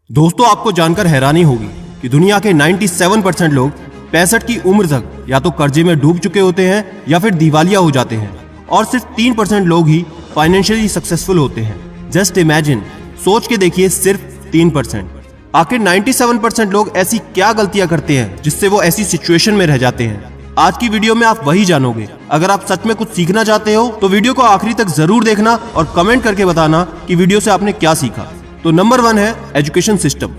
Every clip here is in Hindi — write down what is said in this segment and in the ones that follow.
दोस्तों, आपको जानकर हैरानी होगी कि दुनिया के 97% लोग 65 की उम्र तक या तो कर्जे में डूब चुके होते हैं या फिर दिवालिया हो जाते हैं और सिर्फ 3% लोग ही फाइनेंशियली सक्सेसफुल होते हैं। जस्ट इमेजिन, सोच के देखिए, सिर्फ 3%। आखिर 97% लोग ऐसी क्या गलतियां करते हैं जिससे वो ऐसी सिचुएशन में रह जाते हैं। आज की वीडियो में आप वही जानोगे। अगर आप सच में कुछ सीखना चाहते हो तो वीडियो को आखिरी तक जरूर देखना और कमेंट करके बताना कि वीडियो से आपने क्या सीखा। तो नंबर 1 है एजुकेशन सिस्टम।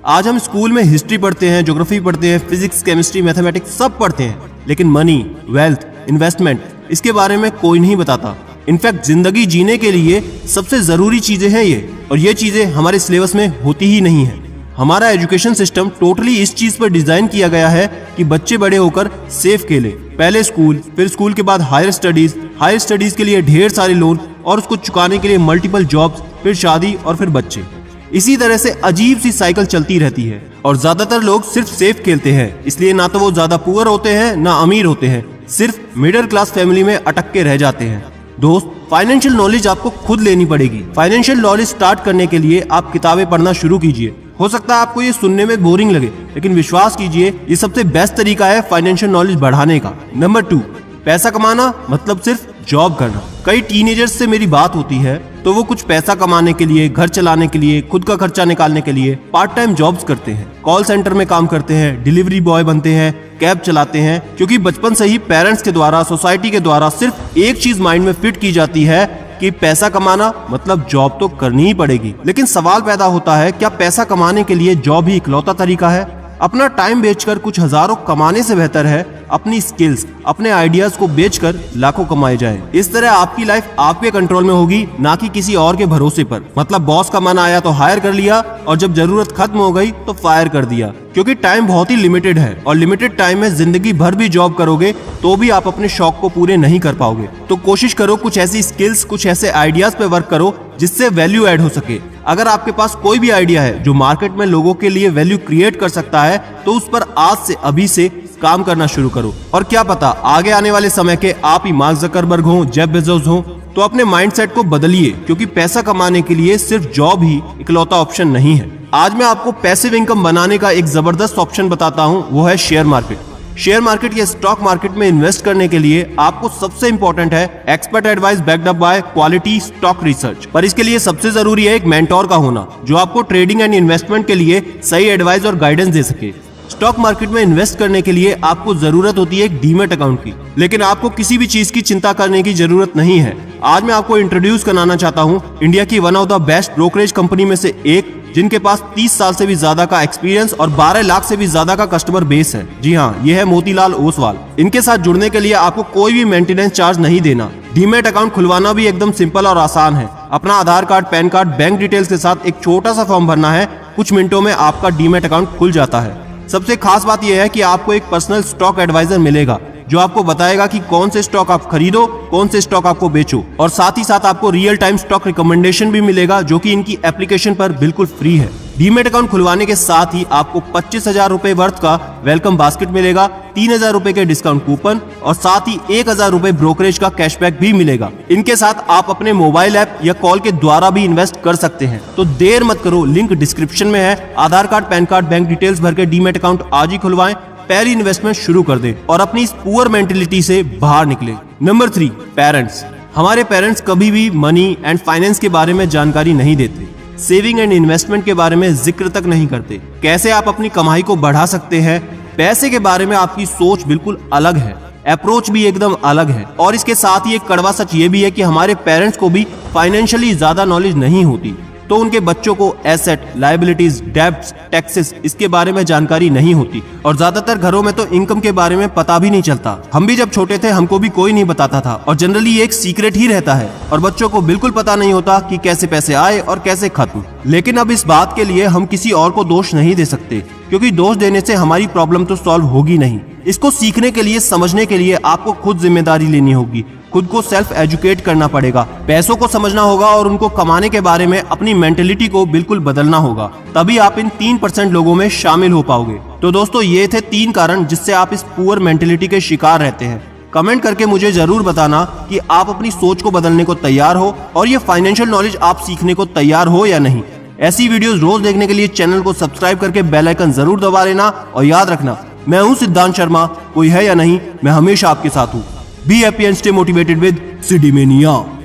आज हम स्कूल में हिस्ट्री पढ़ते हैं, ज्योग्राफी पढ़ते हैं, फिजिक्स, केमिस्ट्री, मैथमेटिक्स सब पढ़ते हैं, लेकिन मनी, वेल्थ, इन्वेस्टमेंट इसके बारे में कोई नहीं बताता। इनफैक्ट जिंदगी जीने के लिए सबसे जरूरी चीजें हैं ये, और ये चीजें हमारे सिलेबस में होती ही नहीं है। हमारा एजुकेशन सिस्टम टोटली इस चीज पर डिजाइन किया गया है कि बच्चे बड़े होकर सेफ खेले। पहले स्कूल, फिर स्कूल के बाद हायर स्टडीज के लिए ढेर सारे लोन और उसको चुकाने के लिए मल्टीपल जॉब्स, फिर शादी और फिर बच्चे। इसी तरह से अजीब सी साइकिल चलती रहती है और ज्यादातर लोग सिर्फ सेफ खेलते हैं, इसलिए ना तो वो ज्यादा पुअर होते हैं ना अमीर होते हैं, सिर्फ मिडिल क्लास फैमिली में अटक के रह जाते हैं। दोस्त, फाइनेंशियल नॉलेज आपको खुद लेनी पड़ेगी। फाइनेंशियल नॉलेज स्टार्ट करने के लिए आप किताबें पढ़ना शुरू कीजिए। हो सकता है आपको ये सुनने में बोरिंग लगे, लेकिन विश्वास कीजिए ये सबसे बेस्ट तरीका है फाइनेंशियल नॉलेज बढ़ाने का। नंबर 2, पैसा कमाना मतलब सिर्फ जॉब करना। कई टीनेजर्स से मेरी बात होती है तो वो कुछ पैसा कमाने के लिए, घर चलाने के लिए, खुद का खर्चा निकालने के लिए पार्ट टाइम जॉब्स करते हैं। कॉल सेंटर में काम करते हैं, डिलीवरी बॉय बनते हैं, कैब चलाते हैं, क्योंकि बचपन से ही पेरेंट्स के द्वारा, सोसाइटी के द्वारा सिर्फ एक चीज माइंड में फिट की जाती है कि पैसा कमाना मतलब जॉब तो करनी ही पड़ेगी। लेकिन सवाल पैदा होता है, क्या पैसा कमाने के लिए जॉब ही इकलौता तरीका है? अपना टाइम बेचकर कुछ हजारों कमाने से बेहतर है अपनी स्किल्स, अपने आइडियाज को बेचकर लाखों कमाए जाएं। इस तरह आपकी लाइफ आपके कंट्रोल में होगी, ना कि किसी और के भरोसे पर। मतलब बॉस का मन आया तो हायर कर लिया और जब जरूरत खत्म हो गई तो फायर कर दिया, क्योंकि टाइम बहुत ही लिमिटेड है और लिमिटेड टाइम में जिंदगी भर भी जॉब करोगे तो भी आप अपने शौक को पूरे नहीं कर पाओगे। तो कोशिश करो कुछ ऐसी स्किल्स, कुछ ऐसे आइडियाज पे वर्क करो जिससे वैल्यू ऐड हो सके। अगर आपके पास कोई भी आइडिया है जो मार्केट में लोगों के लिए वैल्यू क्रिएट कर सकता है तो उस पर आज से, अभी से काम करना शुरू करो। और क्या पता आगे आने वाले समय के आप ही मार्क ज़करबर्ग हो, जेफ बेजोस हो। तो अपने माइंडसेट को बदलिए, क्योंकि पैसा कमाने के लिए सिर्फ जॉब ही इकलौता ऑप्शन नहीं है। आज मैं आपको पैसिव इनकम बनाने का एक जबरदस्त ऑप्शन बताता हूँ, वो है शेयर मार्केट। शेयर मार्केट या स्टॉक मार्केट में इन्वेस्ट करने के लिए आपको सबसे इंपॉर्टेंट है expert advice backed up by quality stock research. पर इसके लिए सबसे जरूरी है एक मेंटोर का होना, जो आपको ट्रेडिंग एंड इन्वेस्टमेंट के लिए सही एडवाइस और गाइडेंस दे सके। स्टॉक मार्केट में इन्वेस्ट करने के लिए आपको जरूरत होती है एक डीमैट अकाउंट की, लेकिन आपको किसी भी चीज की चिंता करने की जरूरत नहीं है। आज मैं आपको इंट्रोड्यूस कराना चाहता हूँ इंडिया की one of the best brokerage company में से एक, जिनके पास 30 साल से भी ज्यादा का एक्सपीरियंस और 12 लाख से भी ज्यादा का कस्टमर बेस है। जी हाँ, ये है मोतीलाल ओसवाल। इनके साथ जुड़ने के लिए आपको कोई भी मेंटेनेंस चार्ज नहीं देना। डीमैट अकाउंट खुलवाना भी एकदम सिंपल और आसान है। अपना Aadhaar card, PAN card, bank details के साथ एक छोटा सा फॉर्म भरना है, कुछ मिनटों में आपका डीमैट अकाउंट खुल जाता है। सबसे खास बात यह है कि आपको एक पर्सनल स्टॉक एडवाइजर मिलेगा जो आपको बताएगा कि कौन से स्टॉक आप खरीदो, कौन से स्टॉक आपको बेचो, और साथ ही साथ आपको रियल टाइम स्टॉक रिकमेंडेशन भी मिलेगा, जो कि इनकी एप्लीकेशन पर बिल्कुल फ्री है। डीमैट अकाउंट खुलवाने के साथ ही आपको 25,000 रुपए वर्थ का वेलकम बास्केट मिलेगा, 3,000 रुपए के डिस्काउंट कूपन और साथ ही 1,000 रुपए ब्रोकरेज का कैशबैक भी मिलेगा। इनके साथ आप अपने मोबाइल ऐप या कॉल के द्वारा भी इन्वेस्ट कर सकते हैं। तो देर मत करो, लिंक डिस्क्रिप्शन में है। Aadhaar card, PAN card, bank details भर के डीमैट अकाउंट आज ही खुलवाएं, पहली इन्वेस्टमेंट शुरू कर दें और अपनी इस पुअर मेंटेलिटी से बाहर निकले। Number 3, parents. हमारे पेरेंट्स कभी भी मनी एंड फाइनेंस के बारे में जानकारी नहीं देते, सेविंग एंड इन्वेस्टमेंट के बारे में जिक्र तक नहीं करते। कैसे आप अपनी कमाई को बढ़ा सकते हैं, पैसे के बारे में आपकी सोच बिल्कुल अलग है, अप्रोच भी एकदम अलग है। और इसके साथ ही एक कड़वा सच ये भी है कि हमारे पेरेंट्स को भी फाइनेंशियली ज्यादा नॉलेज नहीं होती, तो उनके बच्चों को एसेट, लायबिलिटीज, डेब्ट्स, टैक्सेस इसके बारे में जानकारी नहीं होती। और ज्यादातर घरों में तो इनकम के बारे में पता भी नहीं चलता। हम भी जब छोटे थे हमको भी कोई नहीं बताता था और जनरली ये एक सीक्रेट ही रहता है और बच्चों को बिल्कुल पता नहीं होता कि कैसे पैसे आए और कैसे खत्म। लेकिन अब इस बात के लिए हम किसी और को दोष नहीं दे सकते, क्योंकि दोष देने से हमारी प्रॉब्लम तो सॉल्व होगी नहीं। इसको सीखने के लिए, समझने के लिए आपको खुद जिम्मेदारी लेनी होगी, खुद को सेल्फ एजुकेट करना पड़ेगा, पैसों को समझना होगा और उनको कमाने के बारे में अपनी मेंटेलिटी को बिल्कुल बदलना होगा। तभी आप इन 3% लोगों में शामिल हो पाओगे। तो दोस्तों, ये थे 3 कारण जिससे आप इस पुअर मेंटेलिटी के शिकार रहते हैं। कमेंट करके मुझे जरूर बताना कि आप अपनी सोच को बदलने को तैयार हो और ये फाइनेंशियल नॉलेज आप सीखने को तैयार हो या नहीं। ऐसी वीडियोस रोज देखने के लिए चैनल को सब्सक्राइब करके बेल आइकन जरूर दबा लेना। और याद रखना, मैं हूं सिद्धांत शर्मा, कोई है या नहीं, मैं हमेशा आपके साथ हूं। Be happy and stay motivated with सिडीमेनिया।